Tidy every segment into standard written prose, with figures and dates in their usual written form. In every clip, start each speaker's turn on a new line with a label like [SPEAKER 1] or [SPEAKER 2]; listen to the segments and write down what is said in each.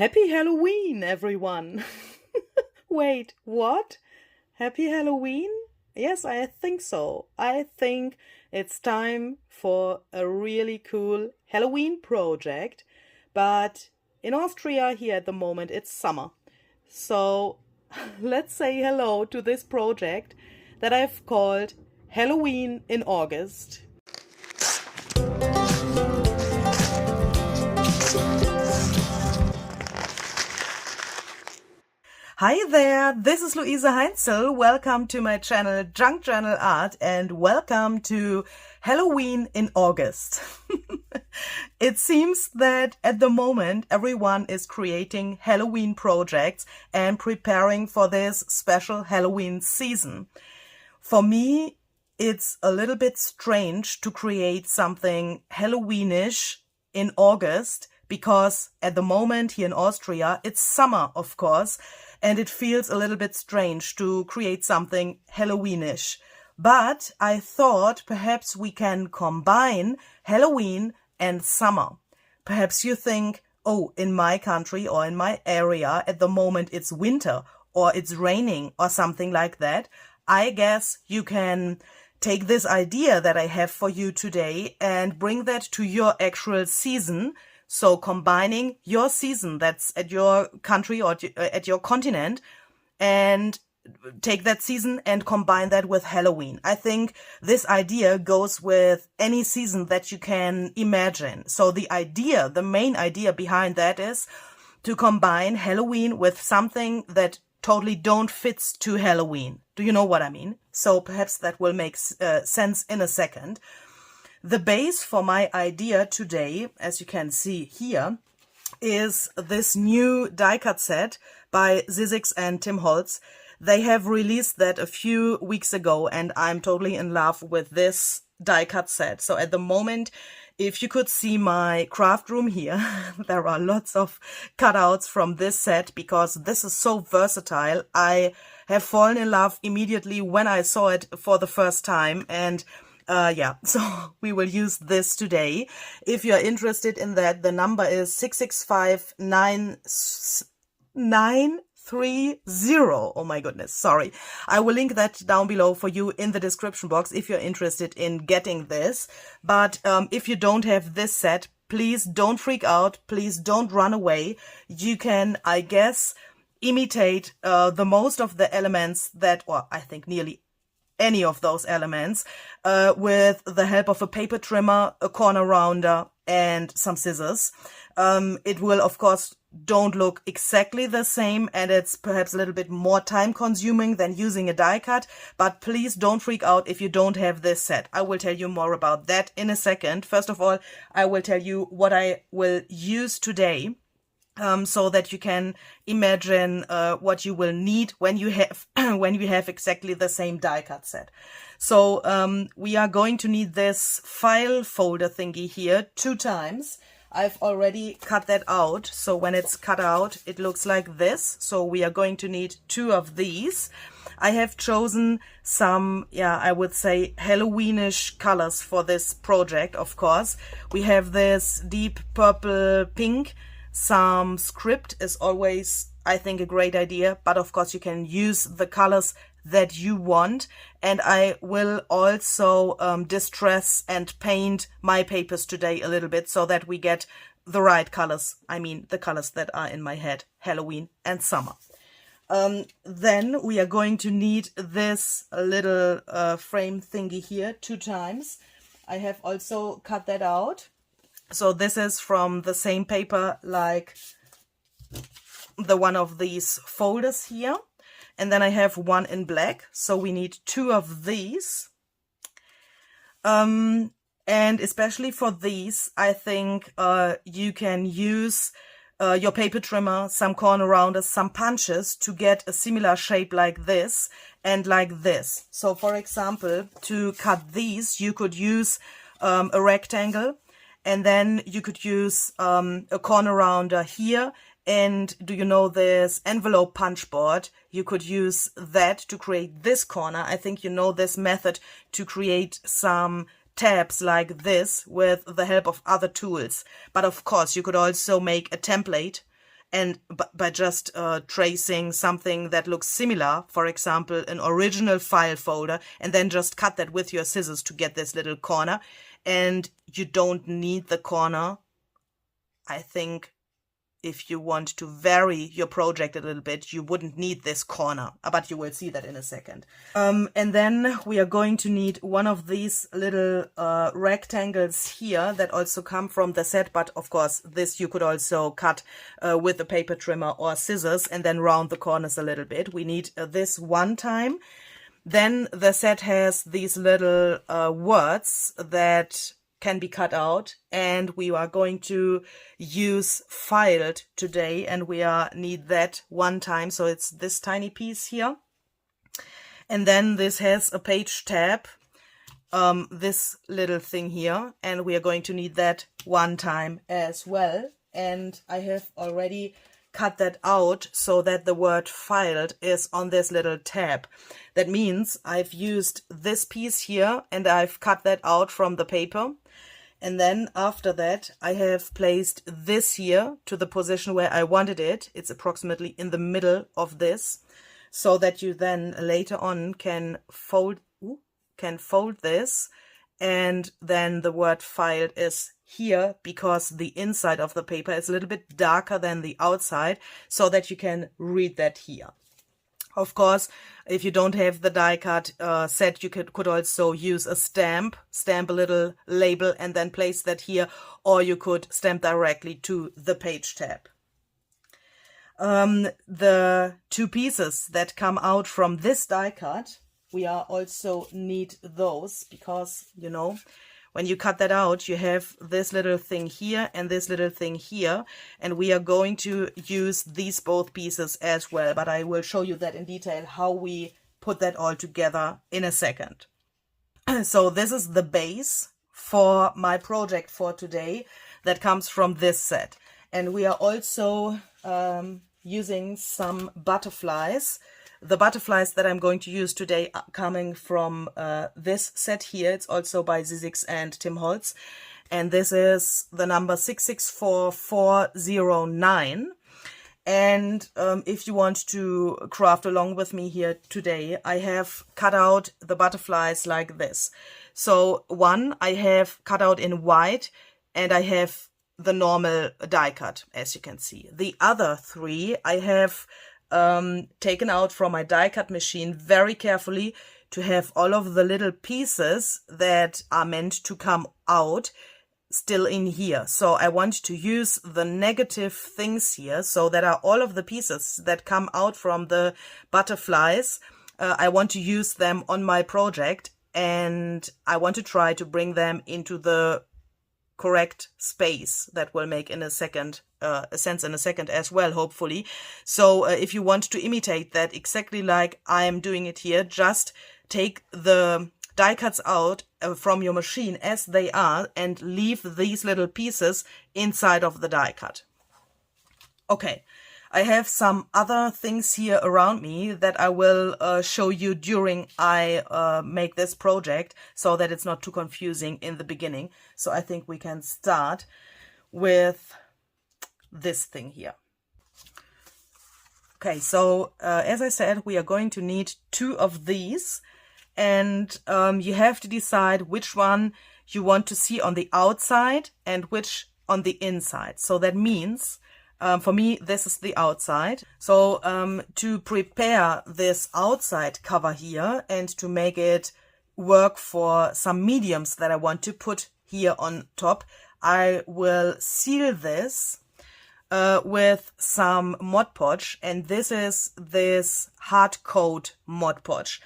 [SPEAKER 1] Happy Halloween, everyone! Wait, what? Happy Halloween? Yes, I think so. I think it's time for a really cool Halloween project. But in Austria, here at the moment, it's summer. So let's say hello to this project that I've called Halloween in August. Hi there, this is Luise Heinzel. Welcome to my channel Junk Journal Art and welcome to Halloween in August. It seems that at the moment everyone is creating Halloween projects and preparing for this special Halloween season. For me, it's a little bit strange to create something Halloweenish in August because at the moment here in Austria, it's summer, of course, and it feels a little bit strange to create something Halloweenish. But I thought perhaps we can combine Halloween and summer. Perhaps you think, oh, in my country or in my area at the moment it's winter or it's raining or something like that. I guess you can take this idea that I have for you today and bring that to your actual season. So combining your season that's at your country or at your continent and take that season and combine that with Halloween. I think this idea goes with any season that you can imagine. So the main idea behind that is to combine Halloween with something that totally don't fits to Halloween. Do you know what I mean? So perhaps that will make sense in a second. The base for my idea today, as you can see here, is this new die cut set by Sizzix and Tim Holtz. They have released that a few weeks ago and I'm totally in love with this die cut set. So at the moment, if you could see my craft room here, there are lots of cutouts from this set because this is so versatile. I have fallen in love immediately when I saw it for the first time and so we will use this today. If you're interested in that, the number is 665-930. Oh my goodness, sorry. I will link that down below for you in the description box if you're interested in getting this. But if you don't have this set, please don't freak out. Please don't run away. You can, I guess, imitate the most of the elements that, or I think nearly any of those elements with the help of a paper trimmer, a corner rounder, and some scissors. It will, of course, don't look exactly the same, and it's perhaps a little bit more time consuming than using a die cut, but please don't freak out if you don't have this set. I will tell you more about that in a second. First of all, I will tell you what I will use today. So that you can imagine what you will need when you have exactly the same die cut set. So we are going to need this file folder thingy here 2 times. I've already cut that out. So when it's cut out, it looks like this. So we are going to need 2 of these. I have chosen some, I would say Halloweenish colors for this project, of course. We have this deep purple pink. Some script is always, I think, a great idea, but of course you can use the colors that you want. And I will also distress and paint my papers today a little bit so that we get the right colors. I mean, the colors that are in my head, Halloween and summer. Then we are going to need this little frame thingy here 2 times. I have also cut that out. So this is from the same paper like the one of these folders here. And then I have one in black. So we need 2 of these. And especially for these, I think you can use your paper trimmer, some corner rounders, some punches to get a similar shape like this and like this. So for example, to cut these, you could use a rectangle. And then you could use a corner rounder here. And do you know this envelope punch board? You could use that to create this corner. I think you know this method to create some tabs like this with the help of other tools. But of course, you could also make a template and by just tracing something that looks similar, for example, an original file folder, and then just cut that with your scissors to get this little corner. And you don't need the corner. I think if you want to vary your project a little bit, you wouldn't need this corner, but you will see that in a second. And then we are going to need one of these little rectangles here that also come from the set, but of course this you could also cut with a paper trimmer or scissors and then round the corners a little bit. We need this one time. Then the set has these little words that can be cut out, and we are going to use filed today, and we need that one time. So it's this tiny piece here. And then this has a page tab, this little thing here, and we are going to need that one time as well. And I have already cut that out so that the word filed is on this little tab. That means I've used this piece here and I've cut that out from the paper. And then after that, I have placed this here to the position where I wanted it. It's approximately in the middle of this, so that you then later on can fold this, and then the word filed is here because the inside of the paper is a little bit darker than the outside, so that you can read that here. Of course, if you don't have the die cut set, you could also use a stamp a little label and then place that here, or you could stamp directly to the page tab. The two pieces that come out from this die cut, we also need those because, you know, when you cut that out, you have this little thing here and this little thing here, and we are going to use these both pieces as well, but I will show you that in detail how we put that all together in a second. So this is the base for my project for today that comes from this set, and we are also using some butterflies. The butterflies that I'm going to use today are coming from this set here. It's also by Sizzix and Tim Holtz. And this is the number 664409. And if you want to craft along with me here today, I have cut out the butterflies like this. So one I have cut out in white, and I have the normal die cut, as you can see. The other three I have taken out from my die cut machine very carefully to have all of the little pieces that are meant to come out still in here. So I want to use the negative things here, so that are all of the pieces that come out from the butterflies. I want to use them on my project, and I want to try to bring them into the correct space that will make in a second sense in a second as well, hopefully. So if you want to imitate that exactly like I am doing it here, just take the die cuts out from your machine as they are and leave these little pieces inside of the die cut. Okay, I have some other things here around me that I will show you during I make this project, so that it's not too confusing in the beginning. So I think we can start with this thing here. Okay, so as I said, we are going to need two of these, and you have to decide which one you want to see on the outside and which on the inside. So that means for me, this is the outside. So to prepare this outside cover here and to make it work for some mediums that I want to put here on top, I will seal this with some Mod Podge, and this is this hard coat Mod Podge.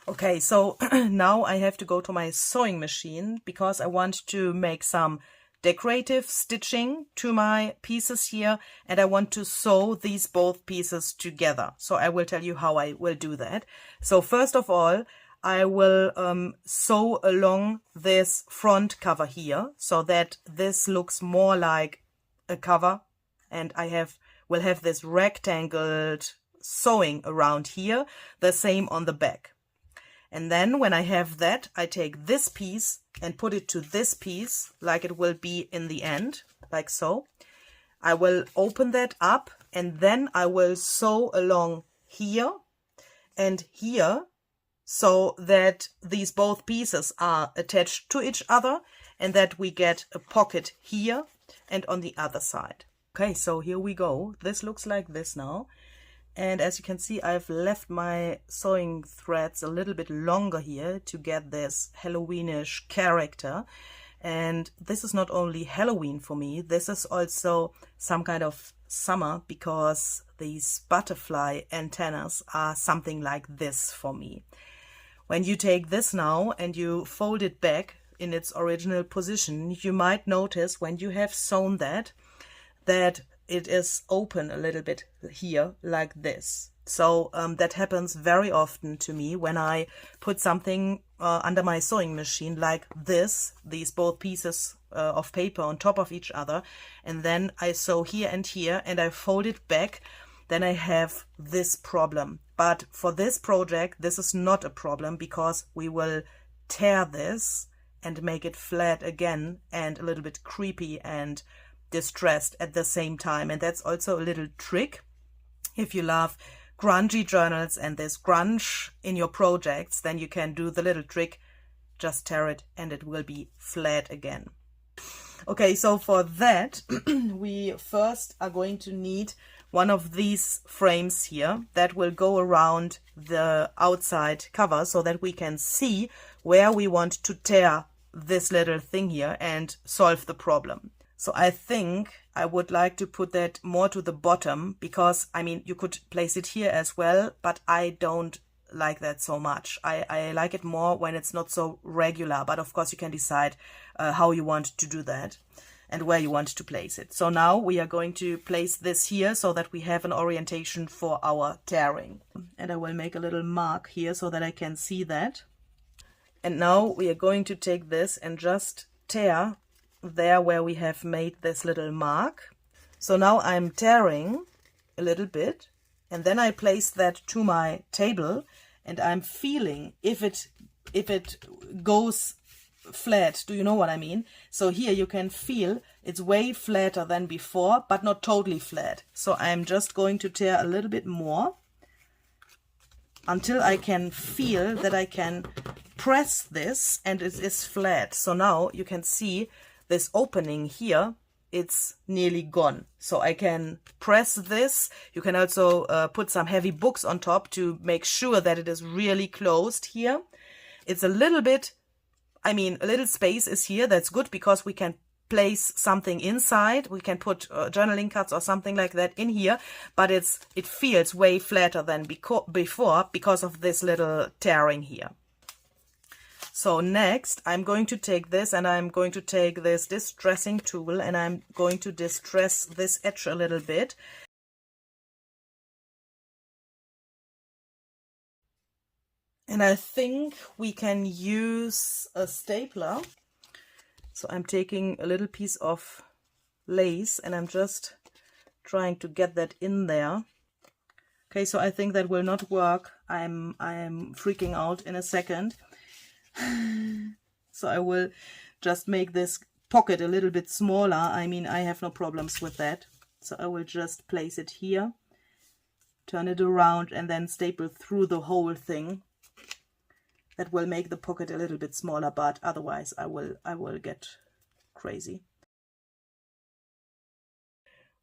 [SPEAKER 1] Okay, so now I have to go to my sewing machine because I want to make some decorative stitching to my pieces here, and I want to sew these both pieces together. So I will tell you how I will do that. So first of all, I will sew along this front cover here so that this looks more like a cover, and I will have this rectangled sewing around here, the same on the back. And then when I have that, I take this piece and put it to this piece like it will be in the end, like so. I will open that up and then I will sew along here and here so that these both pieces are attached to each other and that we get a pocket here and on the other side. Okay, so here we go. This looks like this now. And as you can see, I've left my sewing threads a little bit longer here to get this Halloweenish character. And this is not only Halloween for me, this is also some kind of summer, because these butterfly antennas are something like this for me. When you take this now and you fold it back in its original position, you might notice when you have sewn that it is open a little bit here like this. So that happens very often to me when I put something under my sewing machine like this, these both pieces of paper on top of each other, and then I sew here and I fold it back, then I have this problem. But for this project, this is not a problem because we will tear this and make it flat again and a little bit creepy and distressed at the same time. And that's also a little trick. If you love grungy journals and there's grunge in your projects, then you can do the little trick, just tear it and it will be flat again. Okay, so for that we first are going to need one of these frames here that will go around the outside cover so that we can see where we want to tear this little thing here and solve the problem. So I think I would like to put that more to the bottom because, I mean, you could place it here as well, but I don't like that so much. I like it more when it's not so regular, but of course you can decide how you want to do that and where you want to place it. So now we are going to place this here so that we have an orientation for our tearing. And I will make a little mark here so that I can see that. And now we are going to take this and just tear there where we have made this little mark. So now I'm tearing a little bit and then I place that to my table and I'm feeling if it goes flat. Do you know what I mean? So here you can feel it's way flatter than before, but not totally flat. So I'm just going to tear a little bit more until I can feel that I can press this and it is flat. So now you can see this opening here, it's nearly gone. So I can press this. You can also put some heavy books on top to make sure that it is really closed here. It's a little bit, I mean, a little space is here. That's good because we can place something inside. We can put journaling cards or something like that in here, but it feels way flatter than before because of this little tearing here. So next I'm going to take this and I'm going to take this distressing tool and I'm going to distress this edge a little bit. And I think we can use a stapler. So I'm taking a little piece of lace and I'm just trying to get that in there. Okay, so I think that will not work. I'm freaking out in a second. So I will just make this pocket a little bit smaller. I mean, I have no problems with that. So I will just place it here, turn it around and then staple through the whole thing. That will make the pocket a little bit smaller, but otherwise I will get crazy.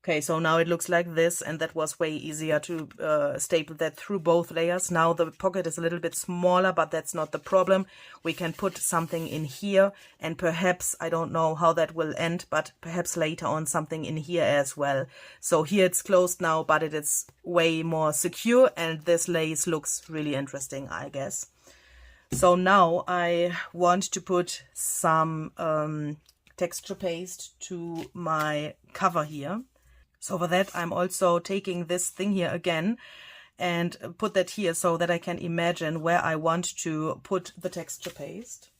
[SPEAKER 1] Okay, so now it looks like this, and that was way easier to staple that through both layers. Now the pocket is a little bit smaller, but that's not the problem. We can put something in here, and perhaps, I don't know how that will end, but perhaps later on something in here as well. So here it's closed now, but it is way more secure, and this lace looks really interesting, I guess. So now I want to put some texture paste to my cover here. So for that, I'm also taking this thing here again and put that here so that I can imagine where I want to put the texture paste.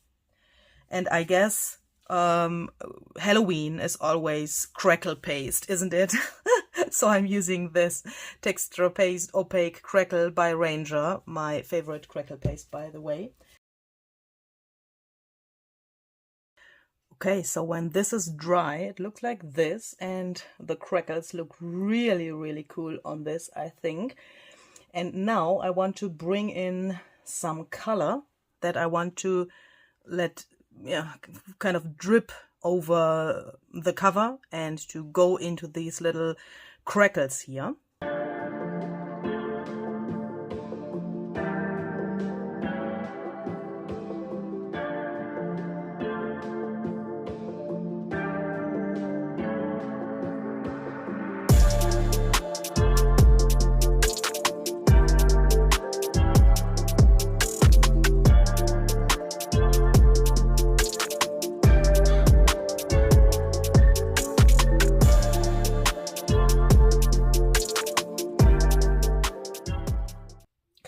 [SPEAKER 1] And I guess Halloween is always crackle paste, isn't it? So I'm using this texture paste opaque crackle by Ranger, my favorite crackle paste, by the way. Okay, so when this is dry, it looks like this, and the crackles look really, really cool on this, I think. And now I want to bring in some color that I want to let, yeah, kind of drip over the cover and to go into these little crackles here.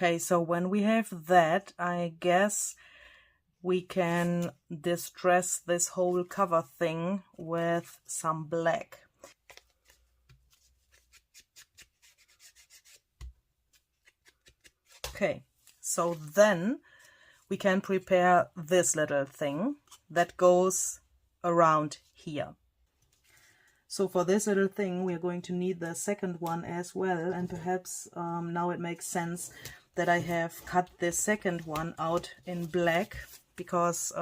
[SPEAKER 1] Okay, so when we have that, I guess we can distress this whole cover thing with some black. Okay, so then we can prepare this little thing that goes around here. So for this little thing, we are going to need the second one as well, and perhaps now it makes sense that I have cut this second one out in black, because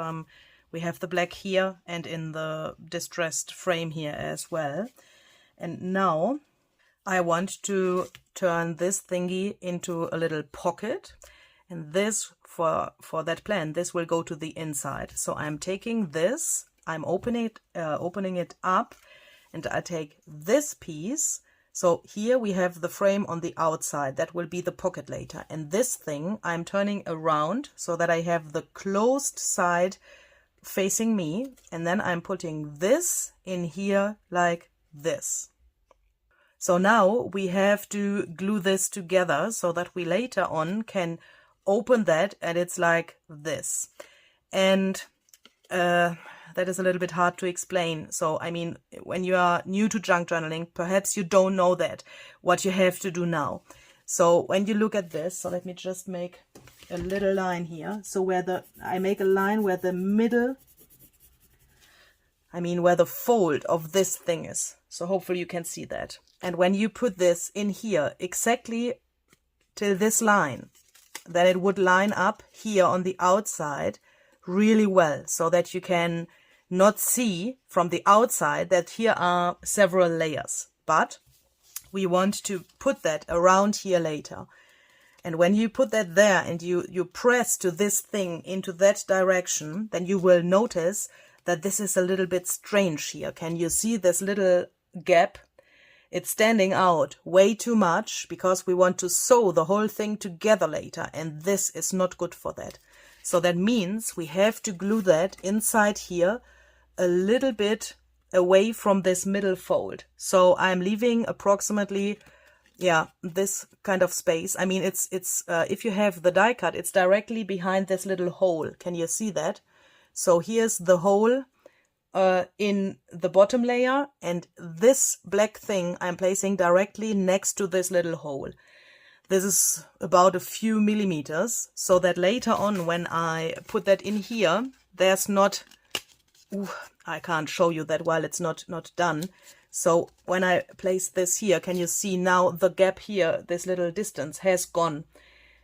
[SPEAKER 1] we have the black here and in the distressed frame here as well. And now I want to turn this thingy into a little pocket, and this, for that plan, this will go to the inside. So I'm taking this, I'm opening it up, and I take this piece. So here we have the frame on the outside, that will be the pocket later. And this thing I'm turning around so that I have the closed side facing me, and then I'm putting this in here like this. So now we have to glue this together so that we later on can open that and it's like this. And that is a little bit hard to explain. So, I mean, when you are new to junk journaling, perhaps you don't know that, what you have to do now. So when you look at this, so let me just make a little line here. So where I make a line where the middle, I mean, where the fold of this thing is. So hopefully you can see that. And when you put this in here, exactly till this line, then it would line up here on the outside really well, so that you can not see from the outside that here are several layers, but we want to put that around here later. And when you put that there and you press to this thing into that direction, then you will notice that this is a little bit strange here. Can you see this little gap? It's standing out way too much because we want to sew the whole thing together later, and this is not good for that. So that means we have to glue that inside here a little bit away from this middle fold. So I'm leaving approximately, yeah, this kind of space. I mean, it's if you have the die cut, it's directly behind this little hole. Can you see that? So here's the hole in the bottom layer, and this black thing I'm placing directly next to this little hole. This is about a few millimeters, so that later on when I put that in here, there's not, I can't show you that while it's not done. So when I place this here, can you see now the gap here, this little distance has gone.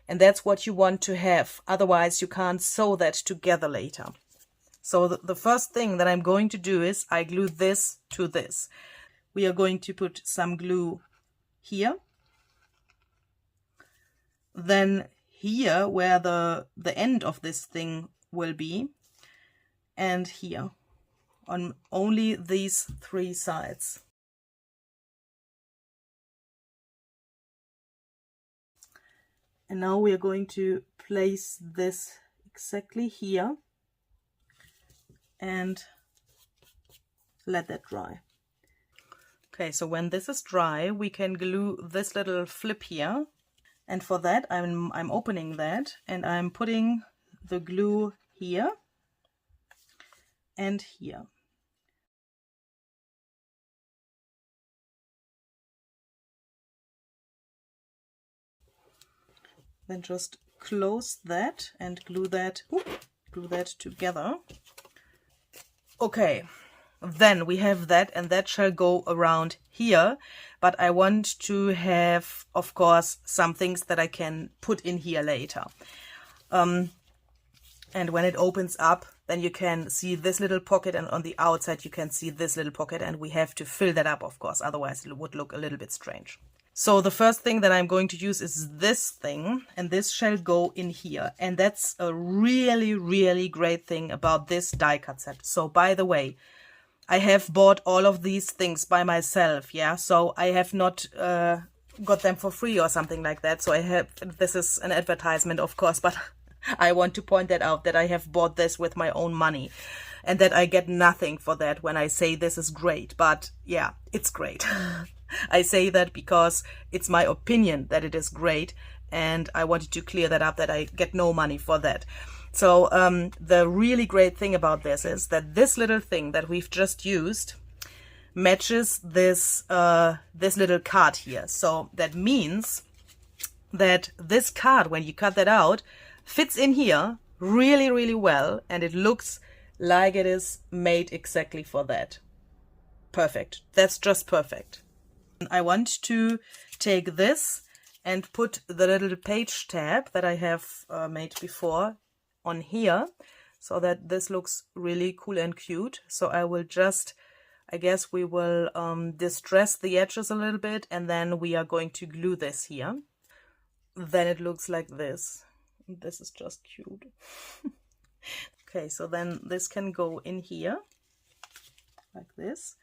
[SPEAKER 1] And that's what you want to have, otherwise you can't sew that together later. So the first thing that I'm going to do is I glue this to this. We are going to put some glue here. Then here where the end of this thing will be, and here on only these three sides. And now we are going to place this exactly here and let that dry. Okay, so when this is dry, we can glue this little flip here. And for that, I'm opening that and I'm putting the glue here and here. Then just close that and glue that together. Okay, then we have that, and that shall go around here, but I want to have, of course, some things that I can put in here later. And when it opens up, then you can see this little pocket, and on the outside you can see this little pocket, and we have to fill that up, of course, otherwise it would look a little bit strange. So the first thing that I'm going to use is this thing, and this shall go in here. And that's a really, really great thing about this die cut set. So by the way, I have bought all of these things by myself, yeah? So I have not got them for free or something like that. So this is an advertisement, of course, but I want to point that out, that I have bought this with my own money and that I get nothing for that when I say this is great. But yeah, it's great. I say that because it's my opinion that it is great, and I wanted to clear that up, that I get no money for that. So the really great thing about this is that this little thing that we've just used matches this this little card here. So that means that this card, when you cut that out, fits in here really, really well, and it looks like it is made exactly for that. Perfect. That's just perfect. I want to take this and put the little page tab that I have made before on here, so that this looks really cool and cute. So I will just, I guess we will distress the edges a little bit, and then we are going to glue this here. Then it looks like this. This is just cute. Okay, so then this can go in here like this.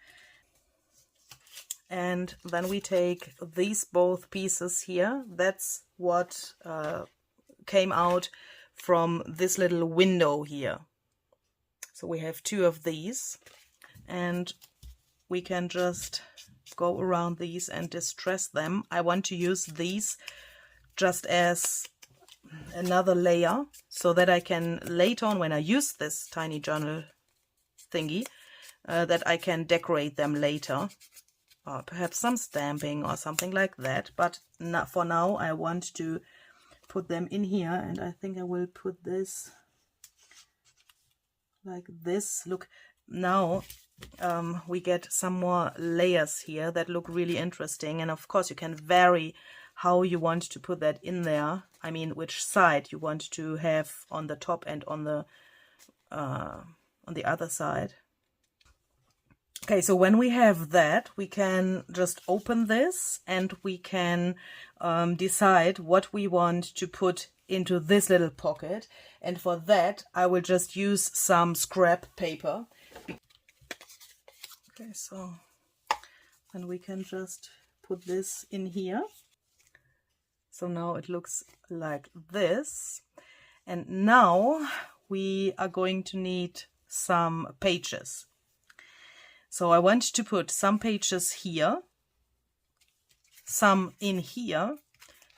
[SPEAKER 1] And then we take these both pieces here. That's what came out from this little window here. So we have two of these, and we can just go around these and distress them. I want to use these just as another layer, so that I can later on, when I use this tiny journal thingy, that I can decorate them later. Or perhaps some stamping or something like that, but for now I want to put them in here, and I think I will put this like this. Look, now we get some more layers here that look really interesting, and of course you can vary how you want to put that in there. I mean, which side you want to have on the top and on the other side. Okay, so when we have that, we can just open this, and we can decide what we want to put into this little pocket. And for that, I will just use some scrap paper. Okay, so then we can just put this in here. So now it looks like this. And now we are going to need some pages. So I want to put some pages here, some in here,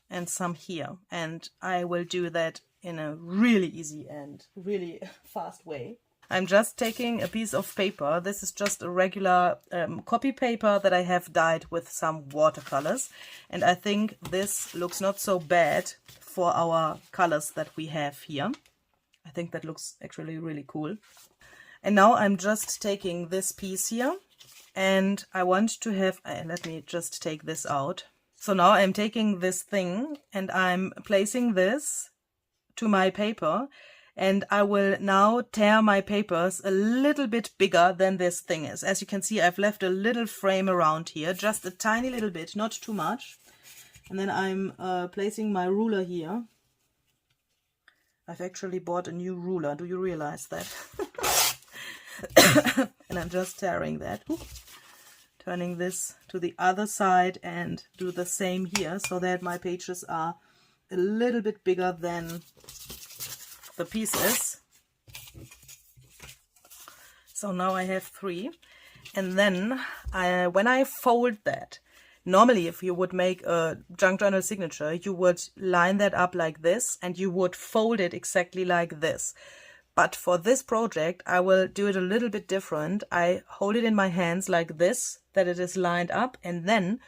[SPEAKER 1] and some here. And I will do that in a really easy and really fast way. I'm just taking a piece of paper. This is just a regular copy paper that I have dyed with some watercolors. And I think this looks not so bad for our colors that we have here. I think that looks actually really cool. And now I'm just taking this piece here, and I want to have, let me just take this out. So now I'm taking this thing and I'm placing this to my paper, and I will now tear my papers a little bit bigger than this thing is. As you can see, I've left a little frame around here, just a tiny little bit, not too much. And then I'm placing my ruler here. I've actually bought a new ruler. Do you realize that? And I'm just tearing that. Turning this to the other side and do the same here, so that my pages are a little bit bigger than the pieces. So now I have 3. And then when I fold that, normally if you would make a junk journal signature, you would line that up like this, and you would fold it exactly like this. But for this project, I will do it a little bit different. I hold it in my hands like this, that it is lined up, and then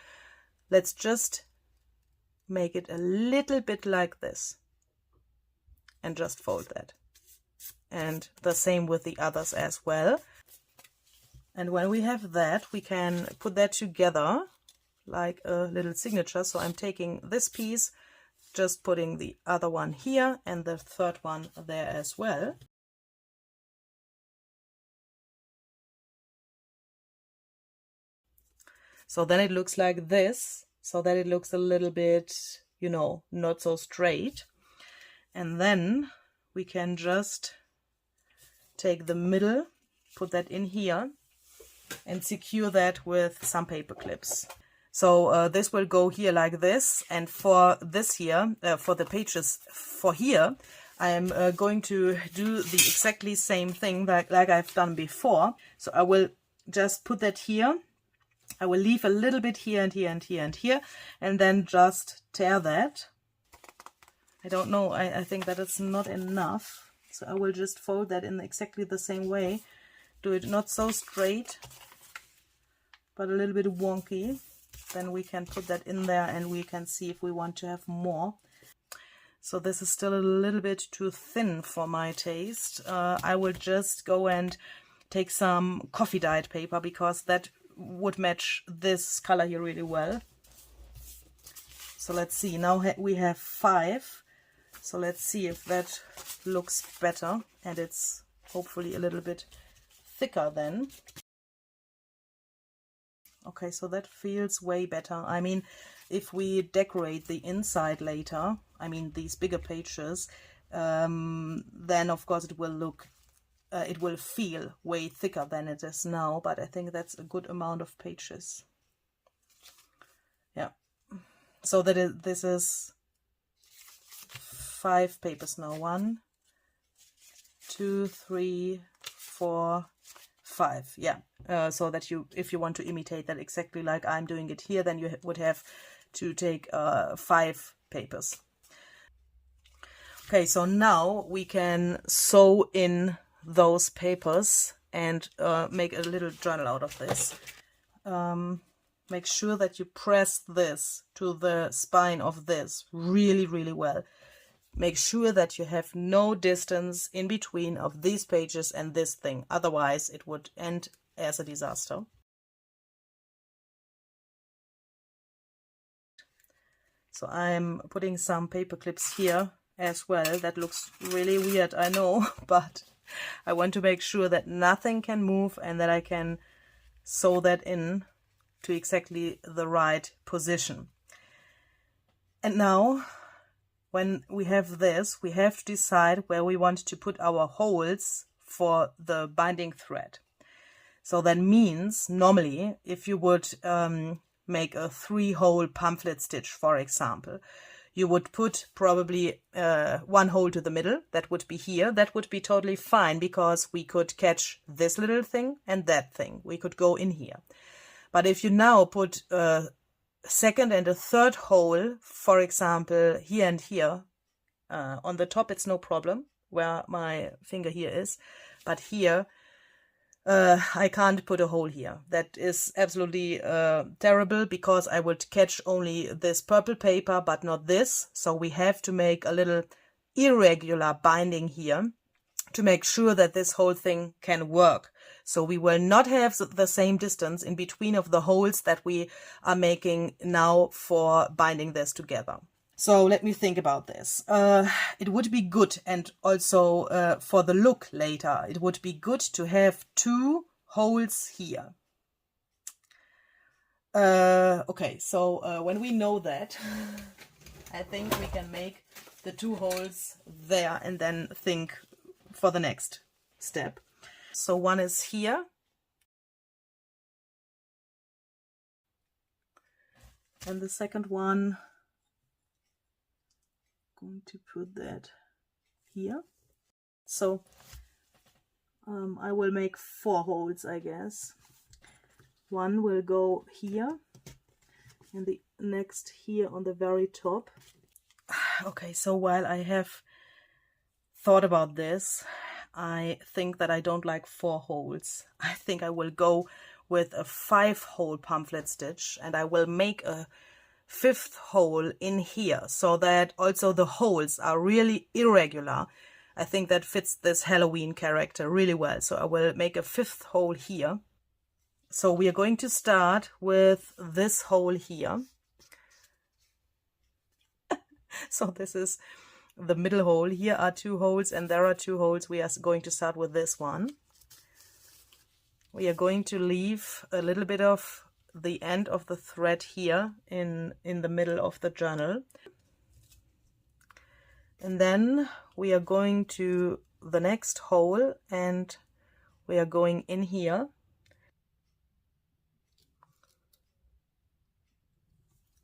[SPEAKER 1] let's just make it a little bit like this and just fold that. And the same with the others as well. And when we have that, we can put that together like a little signature. So I'm taking this piece, just putting the other one here and the third one there as well. So then it looks like this, so that it looks a little bit, you know, not so straight. And then we can just take the middle, put that in here, and secure that with some paper clips. So this will go here like this, and for this here, for the pages for here, I'm going to do the exactly same thing like I've done before. So I will just put that here. I will leave a little bit here and here and here and here, and then just tear that. I don't know, I think that it's not enough. So I will just fold that in exactly the same way. Do it not so straight, but a little bit wonky. Then we can put that in there and we can see if we want to have more. So this is still a little bit too thin for my taste. I will just go and take some coffee dyed paper, because that would match this color here really well. So let's see, now we have 5. So let's see if that looks better, and it's hopefully a little bit thicker then. Okay, so that feels way better. I mean, if we decorate the inside later, I mean these bigger pages, then of course it will look, it will feel way thicker than it is now, but I think that's a good amount of pages. Yeah, so that this is 5 papers now. 1, 2, 3, 4, 5. Yeah, so that if you want to imitate that exactly like I'm doing it here, then you would have to take 5 papers. Okay, so now we can sew in those papers and make a little journal out of this. Make sure that you press this to the spine of this really, really well. Make sure that you have no distance in between of these pages and this thing. Otherwise, it would end as a disaster. So I'm putting some paper clips here as well. That looks really weird, I know, but I want to make sure that nothing can move and that I can sew that in to exactly the right position. And now, when we have this, we have to decide where we want to put our holes for the binding thread. So that means, normally, if you would make a 3-hole pamphlet stitch, for example, you would put probably 1 hole to the middle. That would be here. That would be totally fine, because we could catch this little thing and that thing. We could go in here. But if you now put a 2nd and a 3rd hole, for example, here and here, on the top it's no problem, where my finger here is, but here I can't put a hole here. That is absolutely terrible, because I would catch only this purple paper but not this. So we have to make a little irregular binding here to make sure that this whole thing can work. So we will not have the same distance in between of the holes that we are making now for binding this together. So let me think about this. It would be good, and also for the look later, it would be good to have 2 holes here. Okay, so when we know that, I think we can make the 2 holes there and then think for the next step. So one is here. And the second one, I'm going to put that here. So I will make 4 holes, I guess. One will go here and the next here on the very top. Okay, so while I have thought about this, I think that I don't like 4 holes. I think I will go with a 5-hole pamphlet stitch, and I will make a fifth hole in here, so that also the holes are really irregular. I think that fits this Halloween character really well. So I will make a fifth hole here. So we are going to start with this hole here. So this is the middle hole. Here are 2 holes and there are 2 holes. We are going to start with this one. We are going to leave a little bit of the end of the thread here in the middle of the journal. And then we are going to the next hole and we are going in here.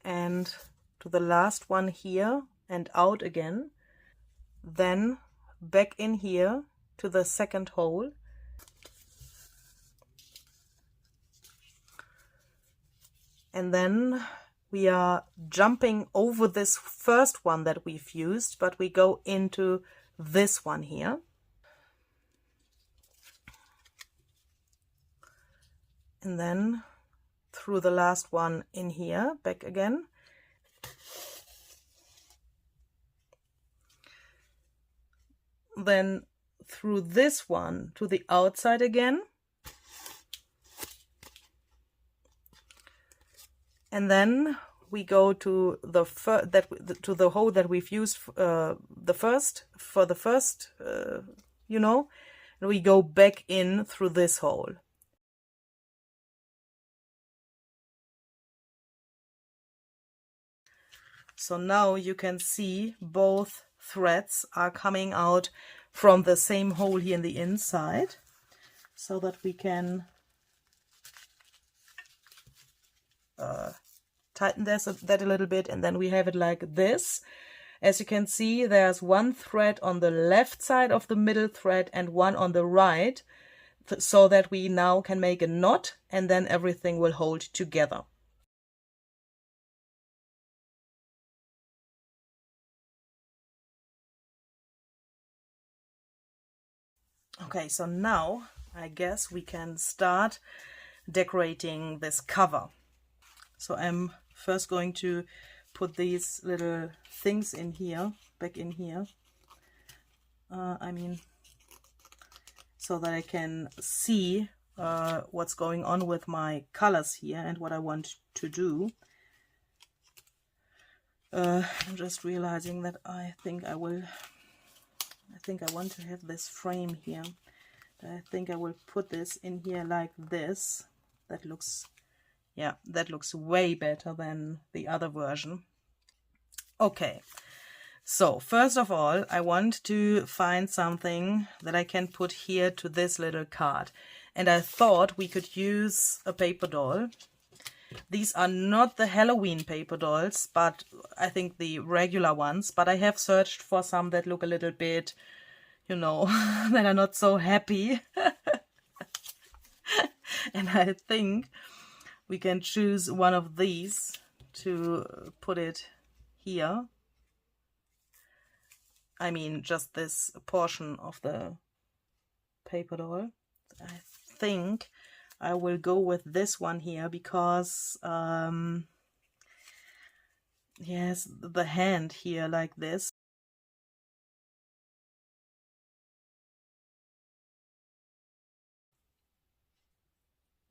[SPEAKER 1] And to the last one here and out again. Then back in here to the second hole. And then we are jumping over this first one that we've used, but we go into this one here. And then through the last one in here, back again. Then through this one to the outside again. And then we go to the hole that we've used for the first, you know, and we go back in through this hole. So now you can see both threads are coming out from the same hole here in the inside, so that we can tighten that a little bit, and then we have it like this. As you can see, there's one thread on the left side of the middle thread and one on the right, so that we now can make a knot, and then everything will hold together. Okay, so now I guess we can start decorating this cover. So I'm first going to put these little things in here, back in here. So that I can see what's going on with my colors here and what I want to do. I'm just realizing that I think I want to have this frame here. I think I will put this in here like this. That looks, yeah, that looks way better than the other version. Okay, so first of all, I want to find something that I can put here to this little card. And I thought we could use a paper doll. These are not the Halloween paper dolls, but I think the regular ones. But I have searched for some that look a little bit, you know, that are not so happy. And I think we can choose one of these to put it here. I mean, just this portion of the paper doll. I think I will go with this one here because, yes, the hand here like this.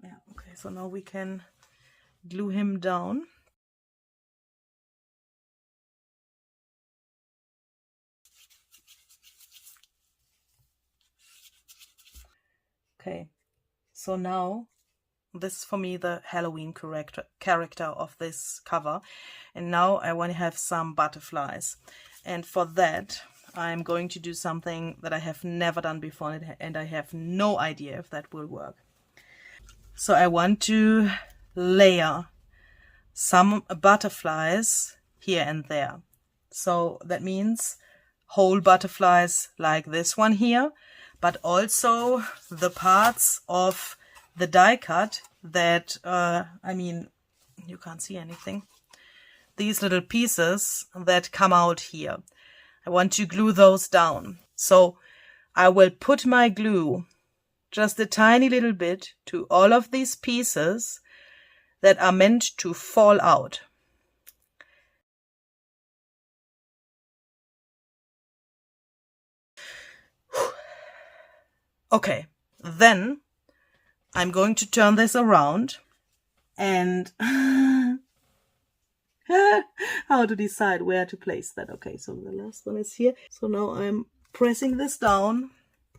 [SPEAKER 1] Yeah, okay, so now we can glue him down. Okay, so now this is for me the Halloween character of this cover, and now I want to have some butterflies, and for that I'm going to do something that I have never done before, and I have no idea if that will work. So I want to layer some butterflies here and there. So that means whole butterflies like this one here, but also the parts of the die cut that, I mean, you can't see anything. These little pieces that come out here. I want to glue those down. So I will put my glue just a tiny little bit to all of these pieces that are meant to fall out. Okay, then I'm going to turn this around and how to decide where to place that. Okay, so the last one is here. So now I'm pressing this down,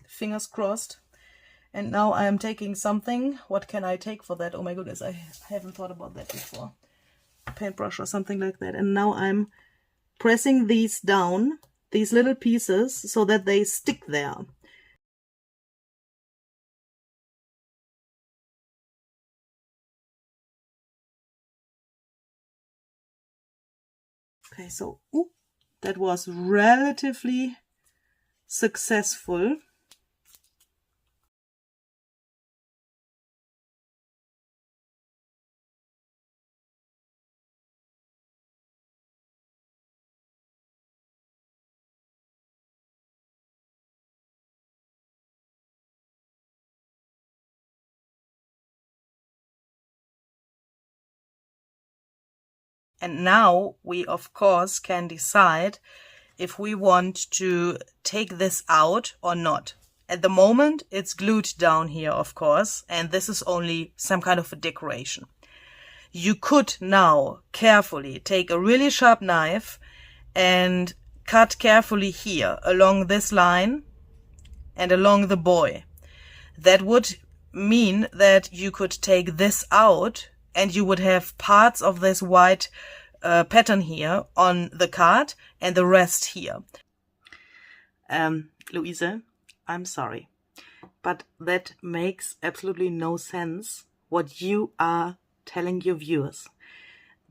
[SPEAKER 1] fingers crossed. And now I am taking something. What can I take for that? Oh my goodness, I haven't thought about that before. A paintbrush or something like that. And now I'm pressing these down, these little pieces, so that they stick there. Okay, so that was relatively successful. And now we, of course, can decide if we want to take this out or not. At the moment, it's glued down here, of course, and this is only some kind of a decoration. You could now carefully take a really sharp knife and cut carefully here along this line and along the buoy. That would mean that you could take this out and you would have parts of this white pattern here on the card and the rest here. Louise, I'm sorry, but that makes absolutely no sense what you are telling your viewers.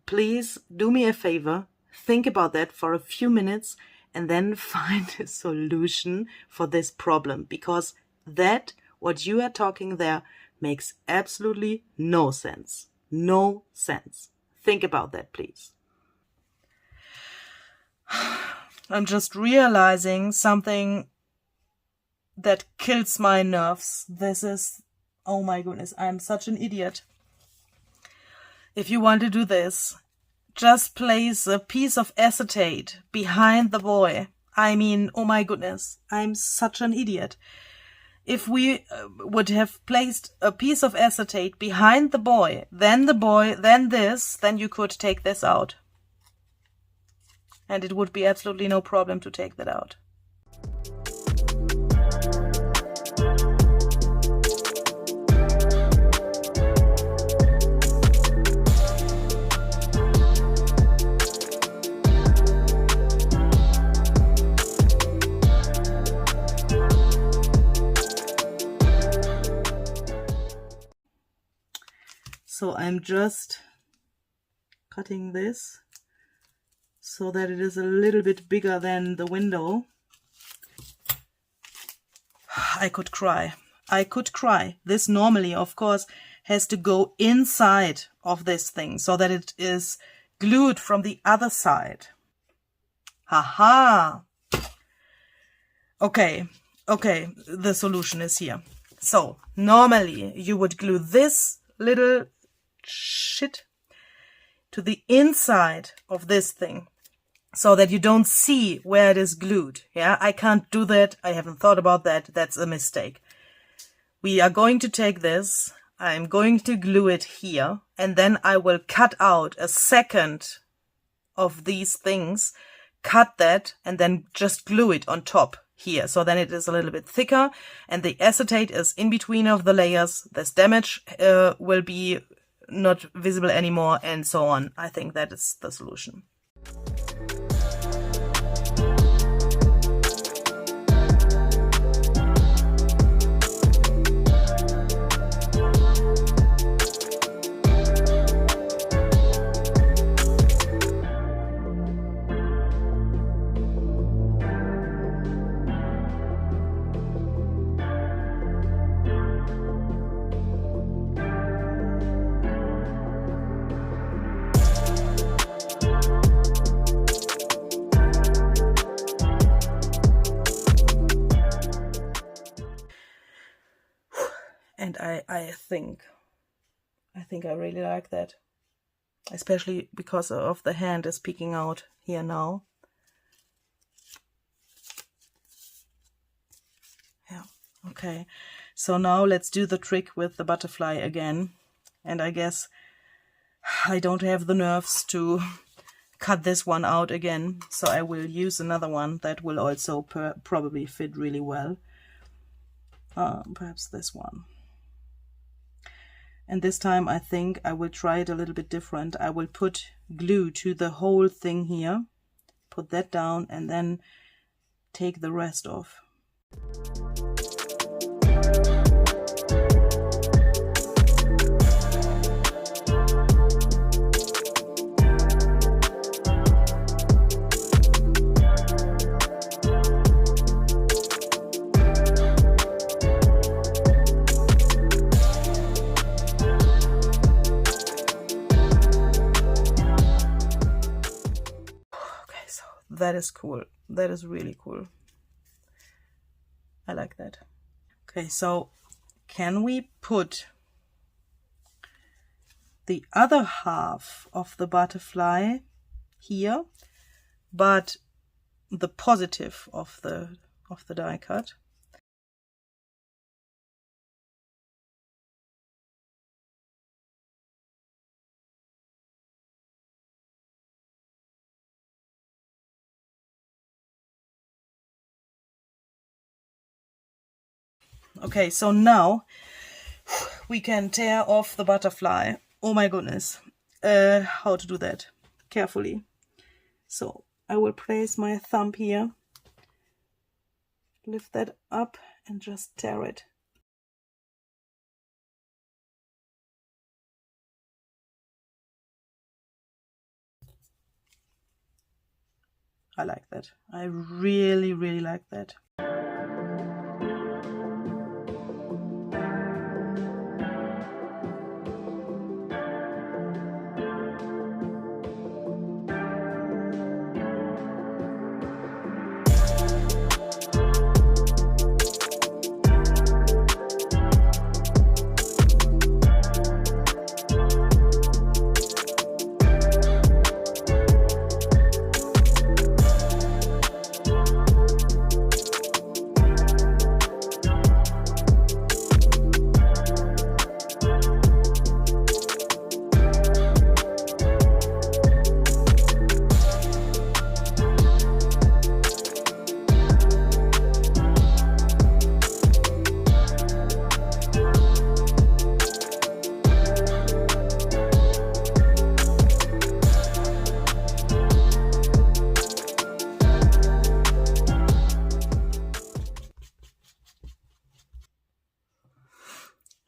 [SPEAKER 1] Please do me a favor, think about that for a few minutes and then find a solution for this problem, because that, what you are talking there, makes absolutely no sense. No sense. Think about that, please. I'm just realizing something that kills my nerves. This is, oh my goodness, I'm such an idiot. If you want to do this, just place a piece of acetate behind the buoy. I mean, oh my goodness, I'm such an idiot. If we would have placed a piece of acetate behind the buoy, then this, then you could take this out. And it would be absolutely no problem to take that out. So I'm just cutting this so that it is a little bit bigger than the window. I could cry. I could cry. This normally, of course, has to go inside of this thing so that it is glued from the other side. Haha! Okay, the solution is here. So, normally you would glue this little shit to the inside of this thing so that you don't see where it is glued. Yeah, I can't do that. I haven't thought about that. That's a mistake. We are going to take this. I'm going to glue it here, and then I will cut out a second of these things, cut that, and then just glue it on top here. So then it is a little bit thicker and the acetate is in between of the layers. This damage will be not visible anymore, and so on. I think that is the solution. And I think I really like that, especially because of the hand is peeking out here now. Yeah, Okay, so now let's do the trick with the butterfly again. And I guess I don't have the nerves to cut this one out again, so I will use another one that will also probably fit really well. Perhaps this one. And this time I think I will try it a little bit different. I will put glue to the whole thing here, put that down, and then take the rest off. That is cool. That is really cool. I like that. Okay, so can we put the other half of the butterfly here, but the positive of the die cut? Okay, so now we can tear off the butterfly. Oh my goodness. How to do that? Carefully. So I will place my thumb here, lift that up and just tear it. I like that. I really, really like that.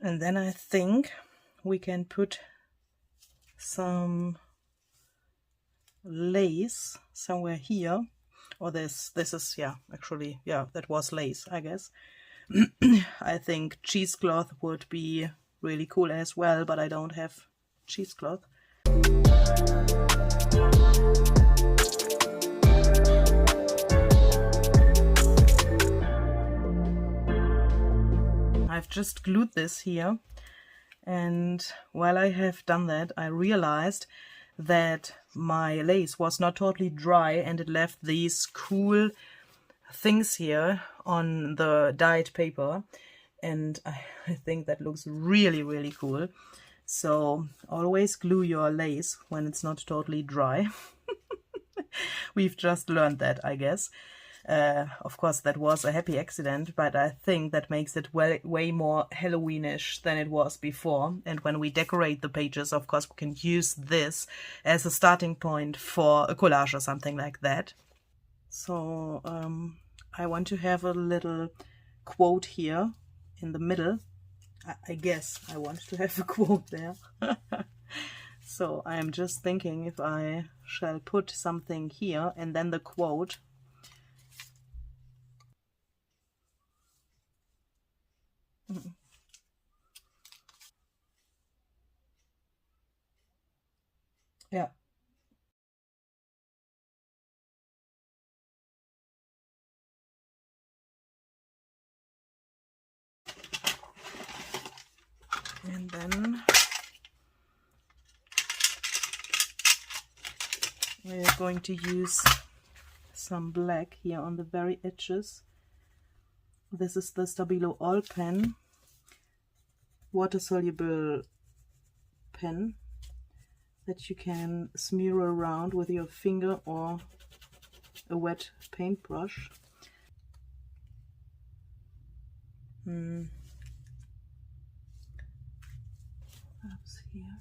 [SPEAKER 1] And then I think we can put some lace somewhere here. Or this is, yeah, actually, yeah, that was lace, I guess. I think cheesecloth would be really cool as well, but I don't have cheesecloth. I've just glued this here, and while I have done that, I realized that my lace was not totally dry and it left these cool things here on the dyed paper, and I think that looks really, really cool. So always glue your lace when it's not totally dry. We've just learned that, I guess. Of course, that was a happy accident, but I think that makes it way more Halloweenish than it was before. And when we decorate the pages, of course, we can use this as a starting point for a collage or something like that. So I want to have a little quote here in the middle. I guess I want to have a quote there. So I'm just thinking if I shall put something here and then the quote. Yeah. And then we're going to use some black here on the very edges This is the Stabilo All pen, water-soluble pen that you can smear around with your finger or a wet paintbrush. Perhaps here.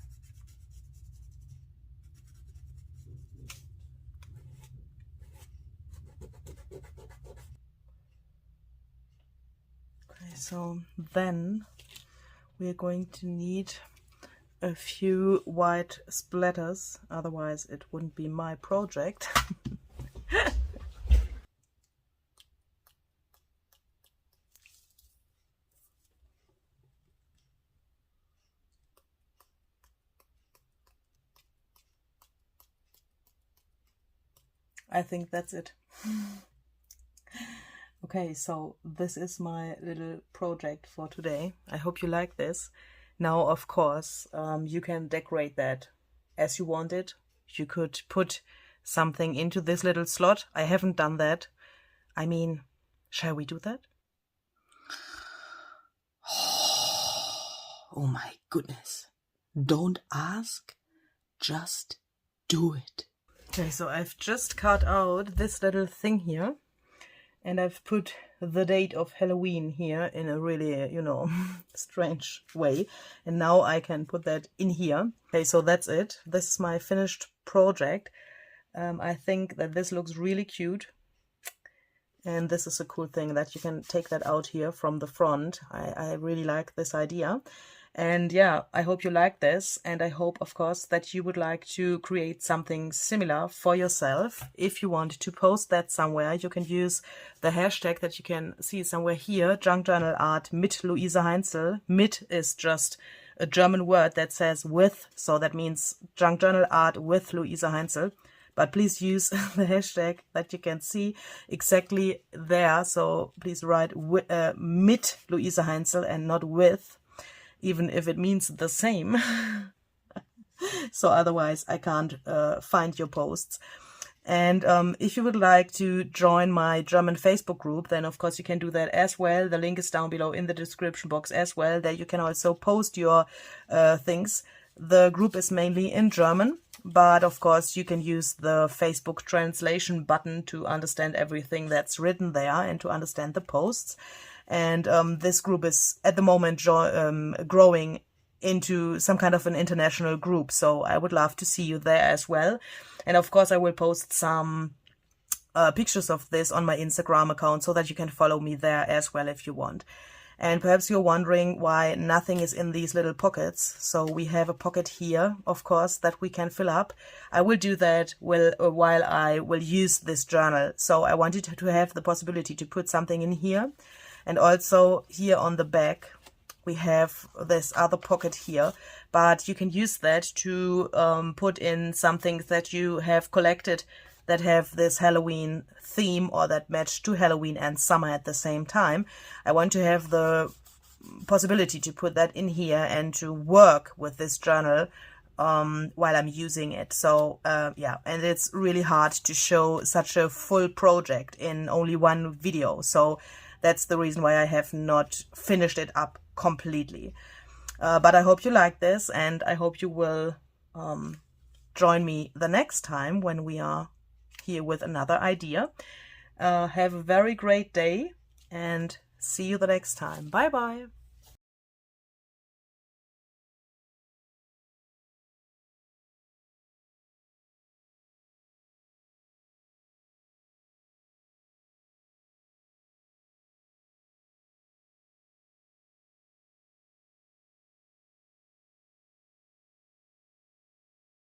[SPEAKER 1] Okay, so then we are going to need a few white splatters, otherwise it wouldn't be my project. I think that's it. Okay, so this is my little project for today. I hope you like this. Now, of course, you can decorate that as you want it. You could put something into this little slot. I haven't done that. I mean, shall we do that? Oh my goodness. Don't ask, just do it. Okay, so I've just cut out this little thing here, and I've put the date of Halloween here in a really, you know, strange way. And now I can put that in here. Okay, so that's it. This is my finished project. I think that this looks really cute. And this is a cool thing that you can take that out here from the front. I really like this idea. And yeah, I hope you like this, and I hope, of course, that you would like to create something similar for yourself. If you want to post that somewhere, you can use the hashtag that you can see somewhere here, Junk Journal Art mit Luise Heinzel. Mit is just a German word that says with, so that means Junk Journal Art with Luise Heinzel. But please use the hashtag that you can see exactly there. So please write mit Luise Heinzel and not with, even if it means the same. So otherwise I can't find your posts. And if you would like to join my German Facebook group, then of course you can do that as well. The link is down below in the description box as well. There you can also post your things. The group is mainly in German, but of course you can use the Facebook translation button to understand everything that's written there and to understand the posts. And this group is at the moment growing into some kind of an international group. So I would love to see you there as well. And of course I will post some pictures of this on my Instagram account so that you can follow me there as well if you want. And perhaps you're wondering why nothing is in these little pockets. So we have a pocket here, of course, that we can fill up. I will do that while I will use this journal. So I wanted to have the possibility to put something in here. And also here on the back, we have this other pocket here, but you can use that to put in some things that you have collected that have this Halloween theme or that match to Halloween and summer at the same time. I want to have the possibility to put that in here and to work with this journal while I'm using it. So yeah, and it's really hard to show such a full project in only one video. So that's the reason why I have not finished it up completely. But I hope you like this, and I hope you will join me the next time when we are here with another idea. Have a very great day and see you the next time. Bye bye.